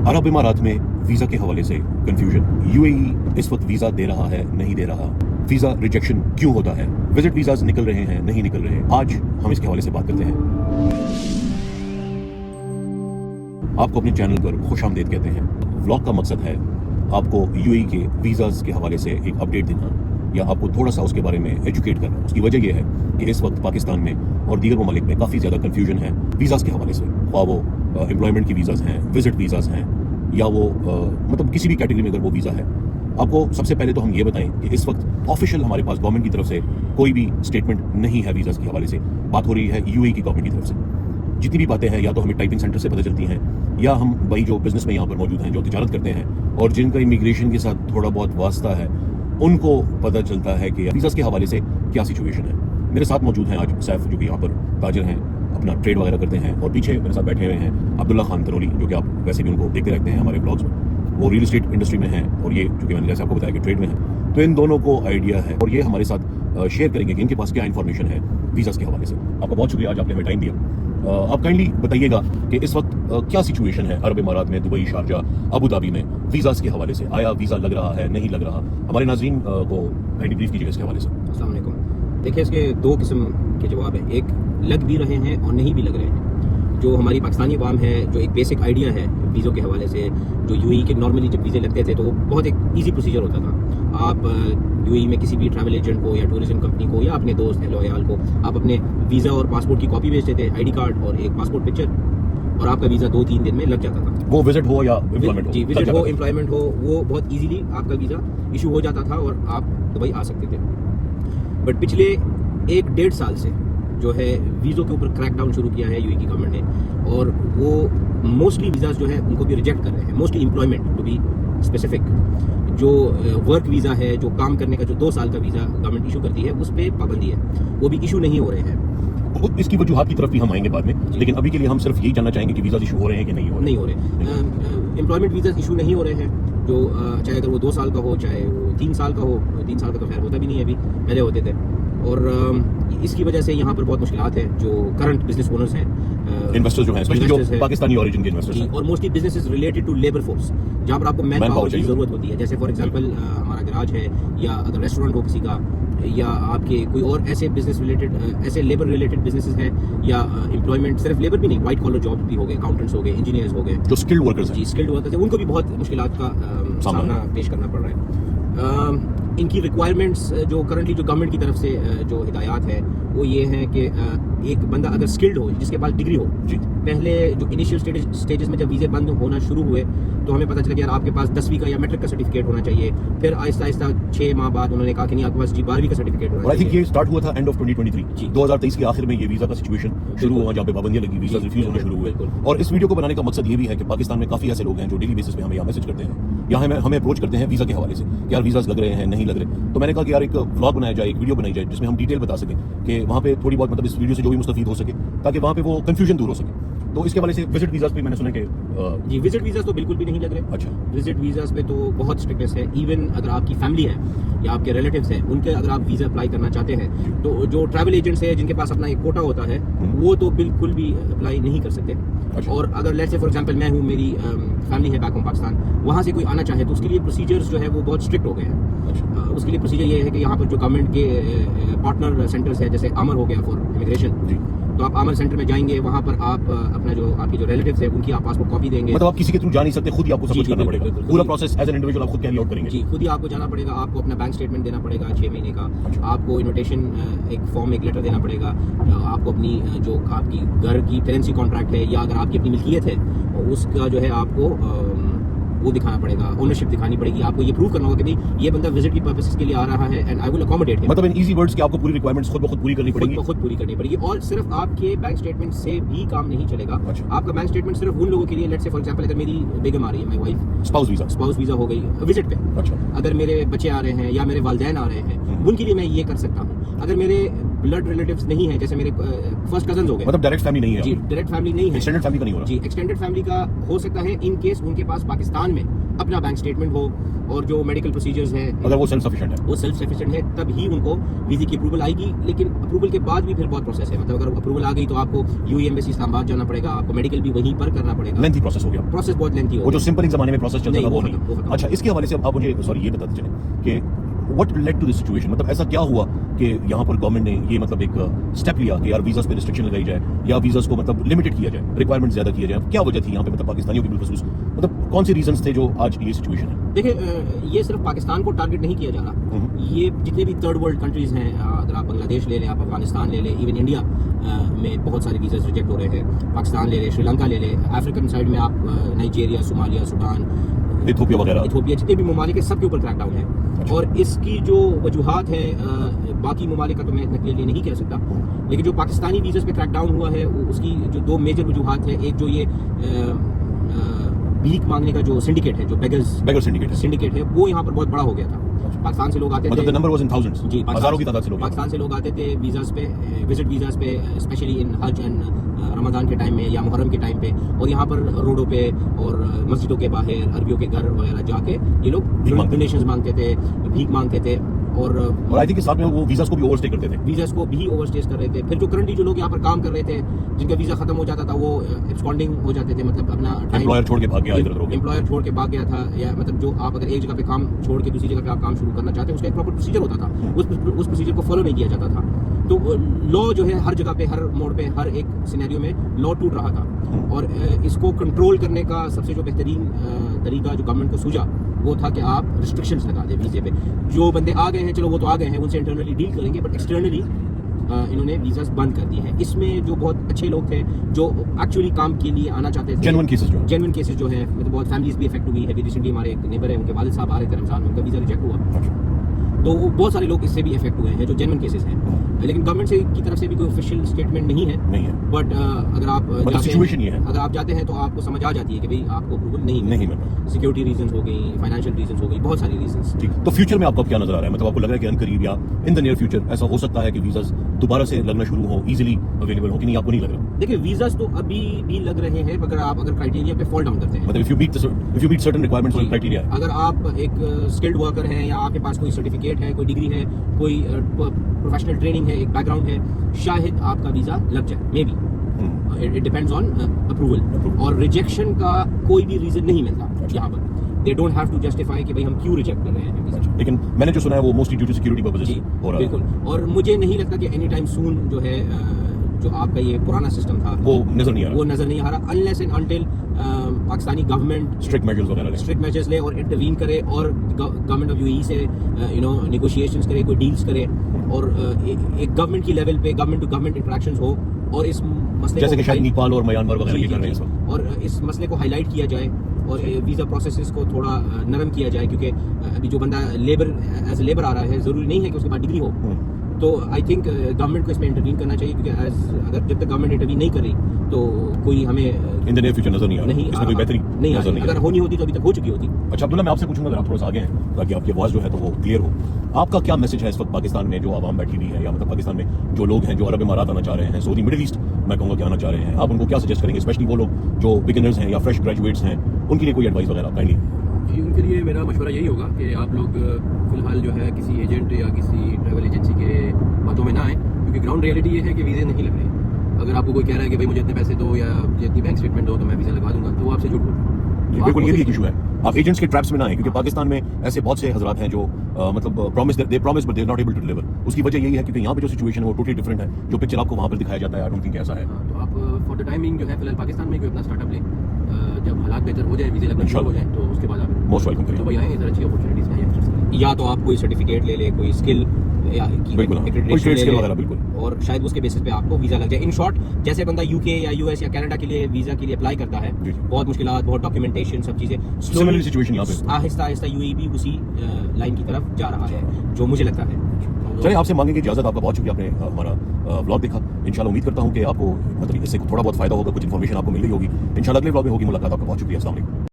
अरब इमारात में वीजा के हवाले से कंफ्यूजन। यूएई इस वक्त वीजा दे रहा है, नहीं दे रहा, वीजा रिजेक्शन क्यों होता है, विजिट वीजाज निकल रहे हैं, नहीं निकल रहे। आज हम इसके हवाले से बात करते हैं। आपको अपने चैनल पर खुशामदीद कहते हैं। व्लॉग का मकसद है आपको यूएई के वीजाज के हवाले से एक अपडेट देना या आपको थोड़ा सा उसके बारे में एजुकेट करना। उसकी वजह यह है कि इस वक्त पाकिस्तान में और दीगर ममालिक में काफ़ी ज़्यादा कन्फ्यूजन है वीज़ाज़ के हवाले से। ख्वाह वो एम्प्लॉयमेंट की वीज़ाज़ हैं, विजिट वीज़ाज़ हैं, या वो मतलब किसी भी कैटेगरी में अगर वो वीज़ा है। आपको सबसे पहले तो हम ये बताएं कि इस वक्त ऑफिशियल हमारे पास गवर्नमेंट की तरफ से कोई भी स्टेटमेंट नहीं है वीज़ाज़ के हवाले से। बात हो रही है यूएई की गवर्नमेंट की तरफ से। जितनी भी बातें हैं या तो हमें टाइपिंग सेंटर से पता चलती हैं या हम भाई जो बिजनेस में यहाँ पर मौजूद हैं, जो तिजारत करते हैं और जिनका इमिग्रेशन के साथ थोड़ा बहुत वास्ता है, उनको पता चलता है कि वीज़ाज़ के हवाले से क्या सिचुएशन है। मेरे साथ मौजूद हैं आज सैफ, जो कि यहाँ पर ताजर हैं, अपना ट्रेड वगैरह करते हैं, और पीछे मेरे साथ बैठे हुए हैं अब्दुल्ला खान तनोली, जो कि आप वैसे भी उनको देखते रहते हैं हमारे ब्लॉग्स में। वो रियल एस्टेट इंडस्ट्री में हैं और ये जो कि मैंने जैसे आपको बताया कि ट्रेड में है। तो इन दोनों को आइडिया है और ये हमारे साथ शेयर करेंगे कि इनके पास क्या इन्फॉर्मेशन है वीज़ाज़ के हवाले से। आपका बहुत शुक्रिया, आज आपने हमें टाइम दिया। आप काइंडली बताइएगा कि इस वक्त क्या सिचुएशन है अरब इमारात में, दुबई, शारजाह, अबू धाबी में वीज़ाज़ के हवाले से। आया वीज़ा लग रहा है, नहीं लग रहा? हमारे नाज़रीन को काइंडली ब्रीफ कीजिएगा इसके हवाले से। अस्सलाम वालेकुम। देखिए, इसके दो किस्म के जवाब हैं। एक, लग भी रहे हैं और नहीं भी लग रहे हैं। जो हमारी पाकिस्तानी अवाम है, जो एक बेसिक आइडिया है वीज़ों के हवाले से, जो यूएई के नॉर्मली जब वीज़े लगते थे तो वो बहुत एक ईजी प्रोसीजर होता था। आप यूएई में किसी भी ट्रैवल एजेंट को या टूरिज्म कंपनी को या अपने दोस्त लॉयल को आप अपने वीज़ा और पासपोर्ट की कॉपी भेजते थे, आईडी कार्ड और एक पासपोर्ट पिक्चर, और आपका वीज़ा 2-3 दिन में लग जाता था। वो विजिट हो या एम्प्लॉयमेंट हो, जी, विजिट हो, एम्प्लॉयमेंट हो, वो बहुत इजीली आपका वीज़ा इशू हो जाता था और आप दुबई आ सकते थे। बट पिछले 1-1.5 साल से जो है वीज़ों के ऊपर क्रैकडाउन शुरू किया है यूएई की गवर्नमेंट ने, और वो मोस्टली वीज़ाज जो है उनको भी रिजेक्ट कर रहे हैं। Mostly employment to be specific, जो वर्क वीज़ा है, जो काम करने का जो 2 साल का वीज़ा गवर्नमेंट इशू करती है, उस पर पाबंदी है, वो भी इशू नहीं हो रहे हैं। इसकी वजूहात की तरफ भी हम आएंगे बाद में, लेकिन अभी के लिए हम सिर्फ यही जानना चाहेंगे कि वीज़ा इशू हो रहे हैं कि नहीं हो रहे। एम्प्लॉयमेंट वीज़ा इशू नहीं हो रहे हैं, जो चाहे अगर वो 2 साल का हो, चाहे वो 3 साल का हो। 3 साल का तो खैर होता भी नहीं है, अभी पहले होते थे। और इसकी वजह से यहाँ पर बहुत मुश्किलात हैं। जो करंट बिजनेस ओनर्स हैं, इन्वेस्टर्स जो हैं, स्पेशली जो पाकिस्तानी ओरिजिन के इन्वेस्टर्स हैं, और mostly business related to labour force, जहाँ पर आपको मैन पावर की जरूरत होती है। जैसे फॉर एग्जांपल हमारा गैराज है, या अगर रेस्टोरेंट हो किसी का, या आपके कोई और ऐसे बिजनेस रिलेटेड, ऐसे लेबर रिलेटेड बिजनेसेस हैं, या एम्प्लॉयमेंट सिर्फ लेबर भी नहीं, व्हाइट कॉलर जॉब भी हो गए, अकाउंटेंट्स हो गए, इंजीनियर्स हो गए, जो स्किल्ड वर्कर्स हैं। जी, स्किल्ड वर्कर्स हैं, उनको भी बहुत मुश्किलात का सामना पेश करना पड़ रहा है। इनकी रिक्वायरमेंट्स जो करंटली जो गवर्नमेंट की तरफ से जो हिदायत है वो ये है कि एक बंदा अगर स्किल्ड हो, जिसके पास डिग्री हो। जी, पहले जो इनिशियल स्टेजेस में जब वीज़े बंद होना शुरू हुए तो हमें पता चला कि यार आपके पास 10वीं का या मैट्रिक का सर्टिफिकेट होना चाहिए। फिर आहिस्ता आहिस्ता 6 माह बाद उन्होंने कहा कि नहीं, आपके पास 12वीं का सर्टिफिकेट होना और आई थिंक चाहिए। ये स्टार्ट हुआ था एंड ऑफ 2023। जी, 2023 के आखिर में ये वीज़ा का सिचुएशन शुरू हुआ, जहाँ पे पाबंदियां लगी, वीज़ा रिफ्यूज होने शुरू हुए। और इस वीडियो को बनाने का मकसद ये भी है कि पाकिस्तान में काफ़ी ऐसे लोग हैं जो डेली बेसिस पे हमें यहाँ मैसेज करते हैं, यहाँ हमें अप्रोच करते हैं वीज़ा के हवाले से, यार वीज़ाज लग रहे हैं, नहीं लग रहे। तो मैंने कहा कि यार एक व्लॉग बनाया जाए, एक वीडियो बनाई जाए, जिसमें हम डिटेल बता सकें कि वहाँ पे थोड़ी बहुत, मतलब इस वीडियो से जो भी मुस्तफीद हो सके, ताकि वहाँ पे वो कंफ्यूजन दूर हो सके। तो इसके हवाले से विजिट वीज़ाज पे मैंने सुना कि जी, विजिट वीज़ा तो बिल्कुल भी नहीं लग रहे। अच्छा, विजिट वीज़ाज पे तो बहुत स्ट्रिक्टनेस है। इवन अगर आपकी फैमिली है या आपके रिलेटिव्स हैं, उनके अगर आप वीज़ा अप्लाई करना चाहते हैं तो जो ट्रैवल एजेंट्स हैं, जिनके पास अपना एक कोटा होता है, वो तो बिल्कुल भी अप्लाई नहीं कर सकते। अच्छा। और अगर लेट्स से फॉर एग्जांपल मैं हूँ, मेरी फैमिली है बैक होम पाकिस्तान, वहाँ से कोई आना चाहे तो उसके लिए प्रोसीजर्स जो है वो बहुत स्ट्रिक्ट हो गए हैं। अच्छा। उसके लिए प्रोसीजर ये है कि यहाँ पर जो गवर्नमेंट के पार्टनर सेंटर्स है, जैसे आमर हो गया फॉर इमिग्रेशन, जी, तो आप आमर सेंटर में जाएंगे, वहाँ पर आप अपना जो आपकी जो रिलेटिव्स है उनकी आप पासपोर्ट कॉपी देंगे। मतलब आप किसी के थ्रू जा नहीं सकते, खुद ही आपको सब कुछ करना पड़ेगा। बिल्कुल। पूरा प्रोसेस एज एन इंडिविजुअल आप खुद कैरी आउट करेंगे। जी, खुद ही आपको जाना पड़ेगा। आपको अपना बैंक स्टेटमेंट देना पड़ेगा 6 महीने का। अच्छा। आपको इन्विटेशन एक फॉर्म, एक लेटर देना पड़ेगा। आपको अपनी जो आपकी घर की टेनेंसी कॉन्ट्रैक्ट है, या अगर आपकी अपनी मिल्कियत है, उसका जो है आपको वो दिखाना पड़ेगा, ओनरशिप दिखानी पड़ेगी। आपको ये प्रूव करना होगा कि भाई ये बंदा विजिट की पर्पसेस के लिए आ रहा है and I will accommodate him. मतलब इन इजी वर्ड्स कि आपको पूरी रिक्वायरमेंट्स खुद ब खुद पूरी करनी पड़ेगी। खुद पूरी करनी पड़ेगी। और सिर्फ आपके बैंक स्टेटमेंट से भी काम नहीं चलेगा। अच्छा। आपका बैंक स्टेटमेंट सिर्फ उन लोगों के लिए, लेट्स से फॉर एग्जांपल अगर मेरी बेगम आ रही है, माय वाइफ, स्पाउस वीजा हो गई विजिट पे। अच्छा। अगर मेरे बच्चे आ रहे हैं या मेरे वालिदैन आ रहे हैं, उनके लिए मैं ये कर सकता हूँ। अगर मेरे ब्लड रिलेटिव्स नहीं है, जैसे मेरे फर्स्ट कजन हो गए, मतलब डायरेक्ट फैमिली नहीं है जी, डायरेक्ट फैमिली नहीं है, एक्सटेंडेड फैमिली का नहीं हो रहा जी, एक्सटेंडेड फैमिली का हो सकता है इन केस उनके पास पाकिस्तान में अपना बैंक स्टेटमेंट हो और जो मेडिकल प्रोसीजर्स हैं अगर वो सेल्फ सफिशिएंट है वो सेल्फ सफिशिएंट है, तब ही उनको वीजे की अप्रूवल आएगी। लेकिन अप्रूवल के बाद भी फिर बहुत प्रोसेस है, मतलब अगर अप्रूवल आ गई तो आपको यूएई एम्बेसी इस्लामाबाद जाना पड़ेगा, आपको मेडिकल भी वहीं पर करना पड़ेगा, लेंथी प्रोसेस हो गया, प्रोसेस बहुत लेंथी हो वो जो गया। सिंपल एक जमाने में प्रोसेस चलता नहीं, था वो वो नहीं। खत्म। अच्छा, इसके हवाले से अब आप मुझे सॉरी ये बताते चलें कि what led to this situation, मतलब ऐसा क्या हुआ कि यहाँ पर गवर्नमेंट ने ये मतलब एक स्टेप लिया कि यार वीजास पे रिस्ट्रिक्शन लगाई जाए या वीजास को मतलब लिमिटेड किया जाए, रिक्वायरमेंट ज्यादा किया जाए, क्या वजह थी यहाँ पे, मतलब पाकिस्तानियों की बिलखुसूस मतलब कौन से रीजंस थे जो आज ये सिचुएशन है? देखिए, ये सिर्फ पाकिस्तान को टारगेट नहीं किया जा रहा, ये जितने भी थर्ड वर्ल्ड कंट्रीज हैं, अगर आप बांग्लादेश ले लें, आप अफगानिस्तान ले लें, इवन इंडिया में बहुत सारे वीज़ा रिजेक्ट हो रहे हैं, पाकिस्तान ले लें, श्रीलंका ले लें, अफ्रीकन साइड में आप नाइजीरिया, सोमालिया, सूडान, इथोपिया वगैरह, इथोपिया, जितने भी ममालिक है सबके ऊपर क्रैकडाउन है। अच्छा। और इसकी जो वजूहात है बाकी ममालिक का तो मैं इतना क्लियरली नहीं कह सकता, लेकिन जो पाकिस्तानी वीज़ा पे क्रैकडाउन हुआ है उसकी जो दो मेजर वजूहात है, एक जो ये भीख मांगने का जो सिंडिकेट है, जो बेगर सिंडिकेट है, वो यहाँ पर बहुत बड़ा हो गया था। पाकिस्तान से लोग आते मतलब थे, the number was in thousands, जी, हजारों की तादाद से लोग पाकिस्तान से लोग आते थे वीज़ास पे, विजिट वीज़ास पे, स्पेशली इन हज एंड रमज़ान के टाइम में या मुहर्रम के टाइम पे, और यहाँ पर रोडों पे और मस्जिदों के बाहर अरबियों के घर वगैरह जाके ये लोग डोनेशंस मांगते थे, भीख मांगते थे, और आई थिंक साथ में वो वीजास को भी ओवरस्टे करते थे, वीज़ास को भी ओवरस्टेज कर रहे थे। फिर जो करंटली जो लोग यहाँ पर काम कर रहे थे, जिनका वीज़ा खत्म हो जाता था, वो एब्सकॉन्डिंग हो जाते थे, मतलब अपना एम्प्लॉयर छोड़ के भाग गया, इधर उधर हो गया, एम्प्लॉयर छोड़ के भाग गया था, या मतलब जो आप अगर एक जगह पे काम छोड़ के दूसरी जगह पे आप काम शुरू करना चाहते हैं, उसका एक प्रॉपर प्रोसीजर होता था, उस प्रोसीजर को फॉलो नहीं किया जाता था। तो लॉ जो है हर जगह पे, हर मोड़ पे, हर एक सिनेरियो में लॉ टूट रहा था, और इसको कंट्रोल करने का सबसे जो बेहतरीन तरीका जो गवर्नमेंट को सूझा वो था कि आप रिस्ट्रिक्शंस लगा दें वीज़े पे। जो बंदे आ गए हैं, चलो वो तो आ गए हैं, उनसे इंटरनली डील करेंगे, बट एक्सटर्नली इन्होंने वीज़ास बंद कर दिए हैं। इसमें जो बहुत अच्छे लोग थे जो एक्चुअली काम के लिए आना चाहते थे, जेन्युइन केसेस जो है, मतलब बहुत फैमिलीज भी इफेक्ट हुई है। अभी रिसेंटली हमारे एक नेबर है, उनके वालिद साहब आ रहे थे रमजान में, उनका वीज़ा रिजेक्ट हुआ, तो बहुत सारे लोग इससे भी इफेक्ट हुए हैं जो जेन्युइन केसेस हैं। लेकिन गवर्नमेंट से की तरफ से भी कोई ऑफिशियल स्टेटमेंट नहीं है, बट अगर आप सिचुएशन ये है, अगर आप जाते हैं तो आपको समझ आ जाती है कि भाई आपको अप्रूवल नहीं मिल रहा, सिक्योरिटी रीजंस हो गई, फाइनेंशियल रीजंस हो गई, बहुत सारी रीजंस। ठीक, तो फ्यूचर में आपको क्या नजर आ रहा है, मतलब आपको लग रहा है कि अनकरीब या इन द नियर फ्यूचर ऐसा हो सकता है कि वीजास दोबारा से लगना शुरू हो, इजीली अवेलेबल हो, कि नहीं आपको नहीं लग रहा? देखिए, वीजास तो अभी भी लग रहे हैं, मगर आप अगर क्राइटेरिया पे फॉल डाउन करते हैं, मतलब if you meet certain requirements और क्राइटेरिया, अगर आप एक स्किल्ड वर्कर हैं या आपके पास कोई सर्टिफिकेट है, कोई डिग्री है, कोई प्रोफेशनल ट्रेनिंग है, एक बैकग्राउंड है, शायद आपका वीजा लग जाए, maybe. It depends on approval. और रिजेक्शन का कोई भी रीजन नहीं मिलता यहाँ पर, they don't have to justify कि भाई हम क्यों रिजेक्ट कर रहे हैं वीजा। लेकिन मैंने जो सुना है वो mostly due to security purposes हो रहा है। बिल्कुल, और मुझे नहीं लगता कि एनी टाइम सून जो है जो आपका ये पुराना सिस्टम था वो नजर नहीं आ रहा, unless and until Pakistani government strict measures ले और इंटरवीन करे, और गवर्नमेंट ऑफ यूएई से नेगोशिएशंस करे, कोई डील्स करे, और एक गवर्नमेंट की लेवल पे गवर्नमेंट टू गवर्नमेंट इंटरेक्शंस हो, और इस मसले जैसे कि शायद नेपाल और म्यांमार वगैरह ये कर रहे हैं, और इस मसले को हाईलाइट किया जाए और वीज़ा प्रोसेसेस को थोड़ा नरम किया जाए, क्योंकि अभी जो बंदा लेबर एज लेबर आ रहा है, ज़रूरी नहीं है कि उसके पास डिग्री हो। तो आई थिंक गवर्नमेंट को इसमें इंटरवीन करना चाहिए, क्योंकि अगर जब तक गवर्नमेंट इंटरवीन नहीं कर रही तो कोई हमें इन द नियर फ्यूचर नजर नहीं आ रहा, इसमें कोई बेहतरी नहीं आ रही। अगर होनी होती तो अभी तक हो चुकी होती। अच्छा अब्दुल्ला, मैं आपसे पूछूंगा, अगर आप थोड़ा सा आगे हैं ताकि आपकी आवाज़ जो है तो वो क्लियर हो, आपका क्या मैसेज है इस वक्त पाकिस्तान में जो आवाम बैठी हुई है, या मतलब पाकिस्तान में जो लोग हैं जो अरब इमारात आना चाह रहे हैं, सऊदी मिडिल ईस्ट मैं कहूँगा कि आना चाह रहे हैं, आप उनको क्या सजेस्ट करेंगे, स्पेशली वो लोग जो बिगिनर्स हैं या फ्रेश ग्रेजुएट्स हैं, उनके लिए कोई एडवाइस वगैरह काइंडली? उनके लिए मेरा मशवरा यही होगा कि आप लोग फिलहाल जो है किसी एजेंट या किसी ट्रैवल एजेंसी के बातों में ना आए, क्योंकि ग्राउंड रियलिटी ये है कि वीज़े नहीं लग रहे। अगर आपको कोई कह रहा है कि भाई मुझे इतने पैसे दो या मुझे इतनी बैंक स्टेटमेंट दो तो मैं वीज़ा लगा दूंगा, तो वो आपसे झूठ बोल रहा है। बिल्कुल, ये भी एक इशू है, आप एजेंट्स के ट्रैप्स में ना आए, क्योंकि पाकिस्तान में ऐसे बहुत से हजरात हैं जो मतलब promise but they are not able to deliver. उसकी वजह यही है क्योंकि यहाँ पे जो सिचुएशन है वो टोटली डिफरेंट है, जो पिक्चर आपको वहाँ पर दिखाया जाता है, आई डोंट थिंक ऐसा है। तो आप फॉर द टाइमिंग जो है फिलहाल पाकिस्तान में कोई अपना स्टार्टअप लें, जब हालात बेहतर हो जाए, वीज़े लगना शुरू हो जाए, तो उसके बाद आप मोस्ट वेलकम करें। तो भाई आए, इधर अच्छी अपॉर्चुनिटीज़ हैं, या तो आप कोई सर्टिफिकेट ले ले, कोई स्किल या बिल्कुल, कोई ट्रेड स्किल वगैरह, बिल्कुल, और शायद उसके बेसिस पे आपको वीज़ा लग जाए। इन शॉर्ट, जैसे बंदा यूके या यूएस या कनाडा के लिए वीज़ा के लिए अप्लाई करता है, बहुत मुश्किलात, बहुत डॉक्यूमेंटेशन, सब चीज़ें, सिमिलर सिचुएशन यहाँ पे आहिस्ता आहिस्ता यूएई भी उसी लाइन की तरफ जा रहा है, जो मुझे लगता है। चलिए, आपसे मांगेंगे इजाजत, आपका बहुत शुक्रिया, आपने हमारा व्लॉग देखा। इंशाल्लाह उम्मीद करता हूँ कि आपको मतलब इससे थोड़ा बहुत फायदा होगा, कुछ इन्फॉर्मेशन आपको मिल रही होगी। इंशाल्लाह अगले व्लॉग में होगी मुलाकात। आपका बहुत शुक्रिया, अस्सलाम वालेकुम।